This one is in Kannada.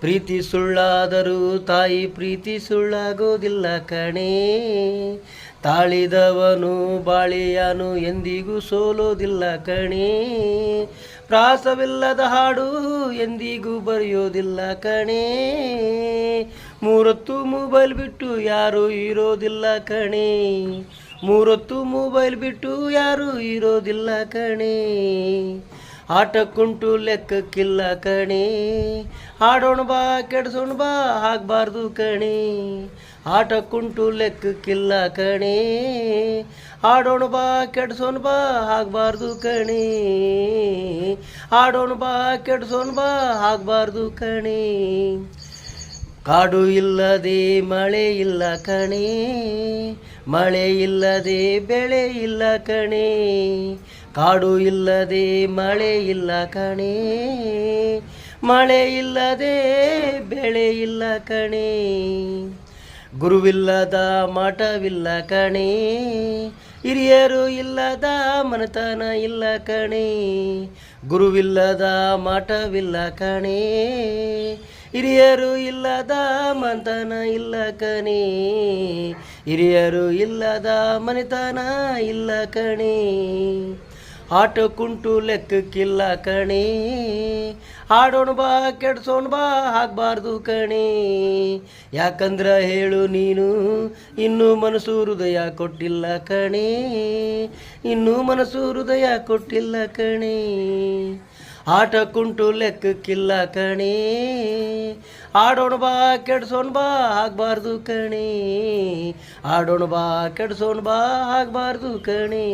ಪ್ರೀತಿ ಸುಳ್ಳಾದರೂ ತಾಯಿ ಪ್ರೀತಿ ಸುಳ್ಳಾಗೋದಿಲ್ಲ ಕಣೇ. ತಾಳಿದವನು ಬಾಳಿಯಾನು ಎಂದಿಗೂ ಸೋಲೋದಿಲ್ಲ ಕಣೇ. ಪ್ರಾಸವಿಲ್ಲದ ಹಾಡು ಎಂದಿಗೂ ಬರೆಯೋದಿಲ್ಲ ಕಣೇ. ಮೂರೊತ್ತು ಮೊಬೈಲ್ ಬಿಟ್ಟು ಯಾರೂ ಇರೋದಿಲ್ಲ ಕಣೇ. ಮೂರೊತ್ತು ಮೊಬೈಲ್ ಬಿಟ್ಟು ಯಾರೂ ಇರೋದಿಲ್ಲ ಕಣೇ. ಆಟಕ್ಕುಂಟು ಲೆಕ್ಕಕ್ಕಿಲ್ಲ ಕಣೇ. ಆಡೋಣ ಬಾ ಕೆಡ್ಸೋಣ ಬಾ ಆಗಬಾರ್ದು ಕಣೇ. ಆಟಕ್ಕುಂಟು ಲೆಕ್ಕಕ್ಕಿಲ್ಲ ಕಣೇ. ಆಡೋಣ ಬಾ ಕೆಡ್ಸೋಣ ಬಾ ಆಗಬಾರ್ದು ಕಣೇ. ಆಡೋಣ ಬಾ ಕೆಡ್ಸೋಣ ಬಾ ಆಗಬಾರ್ದು ಕಣೇ. ಕಾಡು ಇಲ್ಲದೆ ಮಳೆ ಇಲ್ಲ ಕಣೇ. ಮಳೆ ಇಲ್ಲದೆ ಬೆಳೆ ಇಲ್ಲ ಕಣೇ. ಕಾಡು ಇಲ್ಲದೆ ಮಳೆ ಇಲ್ಲ ಕಣೇ. ಮಳೆ ಇಲ್ಲದೆ ಬೆಳೆ ಇಲ್ಲ ಕಣೇ. ಗುರುವಿಲ್ಲದ ಮಠವಿಲ್ಲ ಕಣೇ. ಹಿರಿಯರು ಇಲ್ಲದ ಮನೆತನ ಇಲ್ಲ ಕಣೇ. ಗುರುವಿಲ್ಲದ ಮಠವಿಲ್ಲ ಕಣೇ. ಹಿರಿಯರು ಇಲ್ಲದ ಮನೆತನ ಇಲ್ಲ ಕಣೇ. ಹಿರಿಯರು ಇಲ್ಲದ ಮನೆತನ ಇಲ್ಲ ಕಣೇ. ಆಟಕ್ಕುಂಟು ಲೆಕ್ಕಕ್ಕಿಲ್ಲ ಕಣೇ. ಆಡೋಣ ಬಾ ಕೆಡ್ಸೋಣ ಬಾ ಆಗಬಾರ್ದು ಕಣೇ. ಯಾಕಂದ್ರ ಹೇಳು ನೀನು ಇನ್ನೂ ಮನಸ್ಸು ಹೃದಯ ಕೊಟ್ಟಿಲ್ಲ ಕಣೇ. ಇನ್ನೂ ಮನಸ್ಸು ಹೃದಯ ಕೊಟ್ಟಿಲ್ಲ ಕಣೇ. ಆಟಕ್ಕುಂಟು ಲೆಕ್ಕಕ್ಕಿಲ್ಲ ಕಣೇ. ಆಡೋಣ ಬಾ ಕೆಡ್ಸೋಣ ಬಾ ಆಗಬಾರ್ದು ಕಣೇ. ಆಡೋಣ ಬಾ ಕೆಡ್ಸೋಣ ಬಾ ಆಗಬಾರ್ದು ಕಣೇ.